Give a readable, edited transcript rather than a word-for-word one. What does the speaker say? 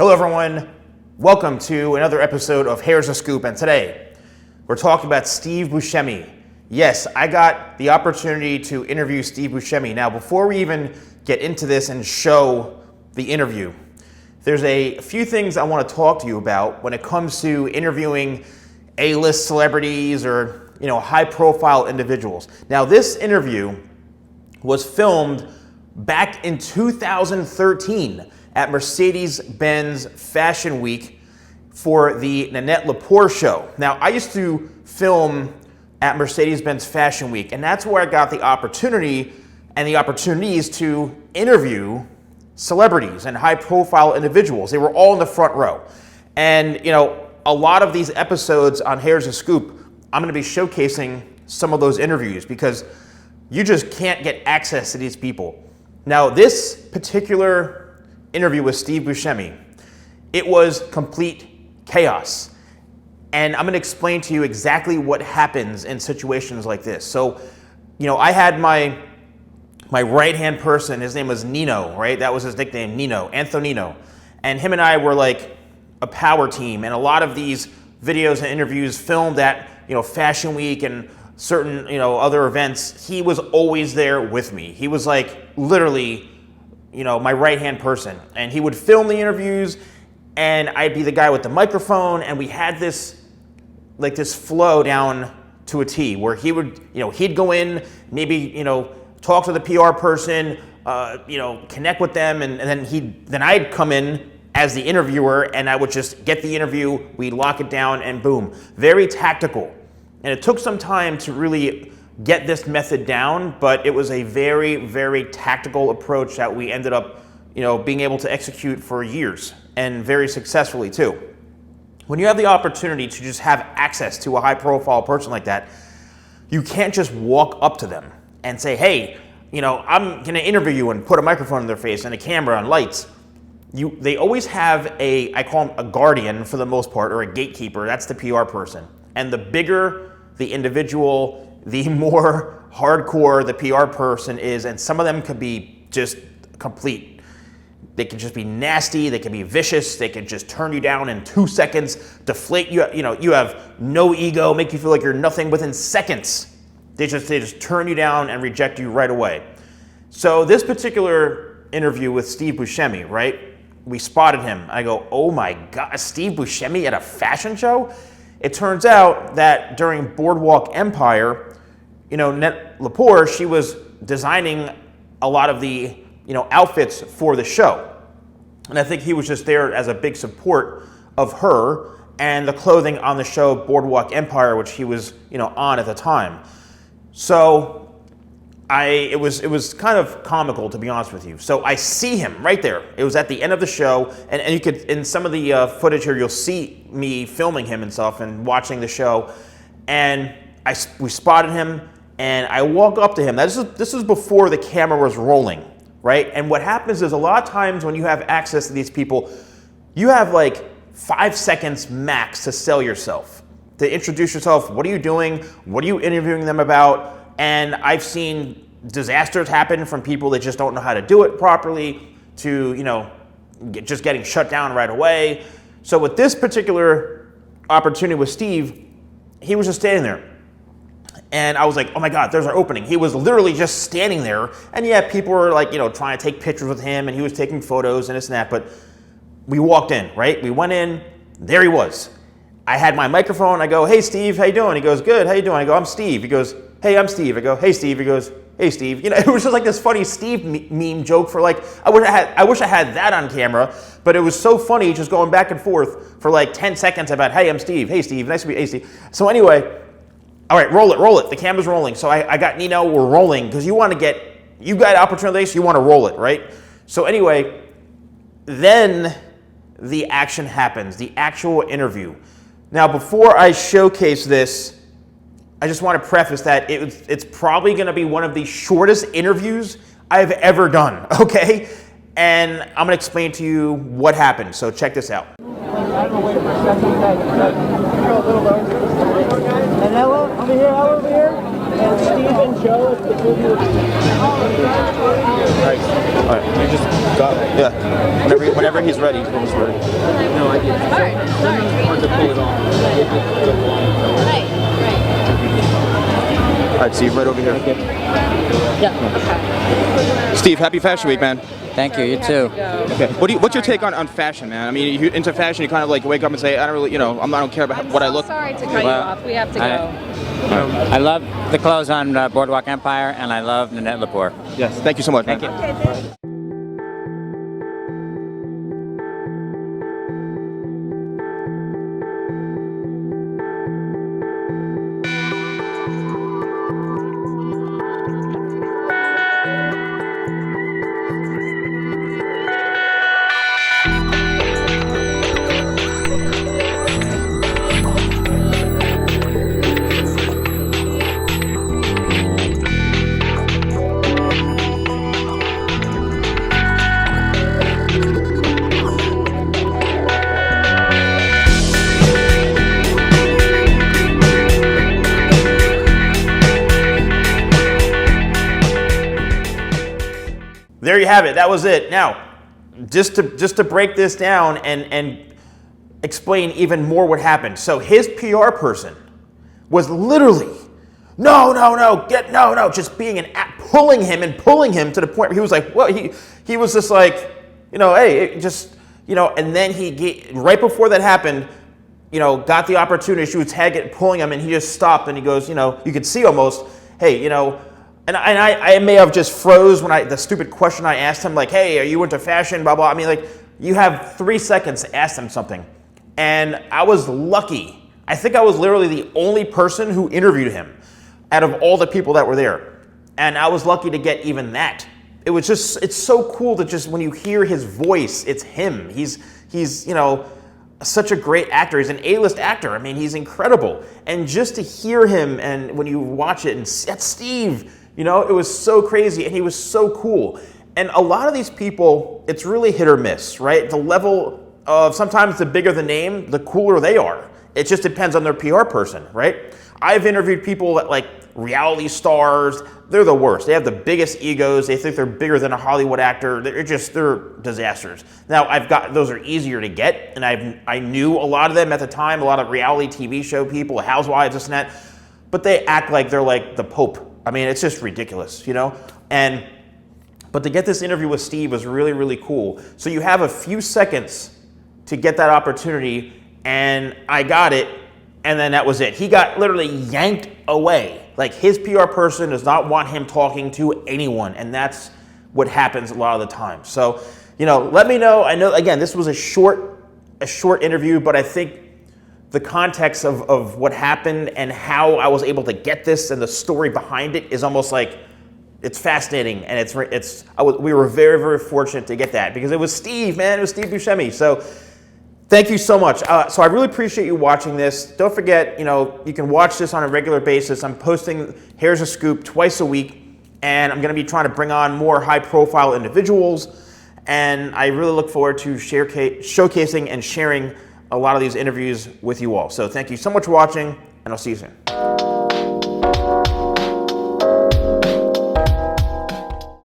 Hello everyone, welcome to another episode of Here's a Scoop, and today we're talking about Steve Buscemi. Yes, I got the opportunity to interview Steve Buscemi. Now, before we even get into this and show the interview, there's a few things I want to talk to you about when it comes to interviewing A-list celebrities or, high-profile individuals. Now, this interview was filmed back in 2013 at Mercedes-Benz Fashion Week for the Nanette Lepore show. Now, I used to film at Mercedes-Benz Fashion Week, and that's where I got the opportunity and the opportunities to interview celebrities and high-profile individuals. They were all in the front row. And, a lot of these episodes on Here's a Scoop, I'm going to be showcasing some of those interviews because you just can't get access to these people. Now, this particular interview with Steve Buscemi, it was complete chaos. And I'm going to explain to you exactly what happens in situations like this. So, I had my right-hand person, his name was Nino, right? That was his nickname, Nino, Anthonino. And him and I were like a power team. And a lot of these videos and interviews filmed at, Fashion Week and certain, other events, he was always there with me. He was like literally, my right-hand person. And he would film the interviews and I'd be the guy with the microphone, and we had this flow down to a T where he would, he'd go in, maybe, talk to the PR person, connect with them, and then I'd come in as the interviewer, and I would just get the interview, we'd lock it down, and boom. Very tactical. And it took some time to really get this method down, but it was a very, very tactical approach that we ended up, being able to execute for years, and very successfully too. When you have the opportunity to just have access to a high-profile person like that, you can't just walk up to them and say, hey, I'm going to interview you, and put a microphone in their face and a camera and lights. They always have I call him a guardian for the most part, or a gatekeeper. That's the PR person. And the bigger the individual, the more hardcore the PR person is, and some of them could be just complete. They can just be nasty, they can be vicious, they can just turn you down in 2 seconds, deflate you, you have no ego, make you feel like you're nothing within seconds. They just turn you down and reject you right away. So this particular interview with Steve Buscemi, right? We spotted him. I go, oh my God, Steve Buscemi at a fashion show? It turns out that during Boardwalk Empire, Nanette Lepore, she was designing a lot of the, outfits for the show. And I think he was just there as a big support of her and the clothing on the show Boardwalk Empire, which he was, on at the time. So it was kind of comical, to be honest with you. So I see him right there. It was at the end of the show, and you could, in some of the footage here, you'll see me filming him and stuff and watching the show. And we spotted him, and I walk up to him. This is before the camera was rolling, right? And what happens is a lot of times when you have access to these people, you have like 5 seconds max to sell yourself, to introduce yourself. What are you doing? What are you interviewing them about? And I've seen disasters happen from people that just don't know how to do it properly to, just getting shut down right away. So with this particular opportunity with Steve, he was just standing there. And I was like, oh my God, there's our opening. He was literally just standing there. And yeah, people were like, trying to take pictures with him, and he was taking photos and this and that. But we walked in, right? We went in, there he was. I had my microphone. I go, hey, Steve, how you doing? He goes, good, how you doing? I go, I'm Steve. He goes, hey, I'm Steve. I go, hey, Steve. He goes, hey, Steve. It was just like this funny Steve meme joke for like, I wish I had that on camera, but it was so funny just going back and forth for like 10 seconds about, hey, I'm Steve. Hey, Steve. Nice to meet you. Hey, Steve. So anyway, all right, roll it. The camera's rolling. So I got Nino, we're rolling, because you got opportunity, so you want to roll it, right? So anyway, then the action happens, the actual interview. Now, before I showcase this, I just want to preface that it's probably going to be one of the shortest interviews I've ever done, okay? And I'm going to explain to you what happened, so check this out. And Ella over here, and Steve and Joe at the video. All right. You just got it. Yeah. Whenever he's ready. He's almost ready. No, I did. Hard to pull it off. Right. All right, Steve, right over here. Yeah. Steve, happy Fashion Week, man. Thank you. You too. Okay. What's your take on fashion, man? I mean, you into fashion, you kind of like wake up and say, I don't really, I don't care about what I look. Sorry to cut you off. We have to go. I love the clothes on Boardwalk Empire, and I love Nanette Lepore. Yes. Thank you so much. Thank you. There you have it. That was it. Now, just to break this down and explain even more what happened. So his PR person was literally, no, just being pulling him to the point where he was like, well, he was just like, hey, and then right before that happened, got the opportunity. She was pulling him, and he just stopped, and he goes, you could see almost, hey, and I may have just froze when the stupid question I asked him, like, hey, are you into fashion, blah, blah. I mean, like, you have 3 seconds to ask them something. And I was lucky. I think I was literally the only person who interviewed him out of all the people that were there. And I was lucky to get even that. It's so cool to just, when you hear his voice, it's him. He's such a great actor. He's an A-list actor. I mean, he's incredible. And just to hear him, and when you watch it, and that's Steve, it was so crazy, and he was so cool. And a lot of these people, it's really hit or miss, right? The level of, sometimes the bigger the name, the cooler they are. It just depends on their PR person, right? I've interviewed people that, like, reality stars. They're the worst. They have the biggest egos. They think they're bigger than a Hollywood actor. They're disasters. Now, those are easier to get, and I knew a lot of them at the time, a lot of reality TV show people, housewives, this and that, but they act like they're like the Pope. I mean, it's just ridiculous, But to get this interview with Steve was really, really cool. So you have a few seconds to get that opportunity, and I got it, and then that was it. He got literally yanked away. Like, his PR person does not want him talking to anyone, and that's what happens a lot of the time. So, let me know. I know, again, this was a short interview, but I think the context of what happened and how I was able to get this and the story behind it is almost like, it's fascinating, and we were very, very fortunate to get that, because it was Steve, man. It was Steve Buscemi. So thank you so much. So I really appreciate you watching this. Don't forget, you can watch this on a regular basis. I'm posting Here's a Scoop twice a week, and I'm going to be trying to bring on more high-profile individuals, and I really look forward to showcasing and sharing a lot of these interviews with you all. So thank you so much for watching, and I'll see you soon.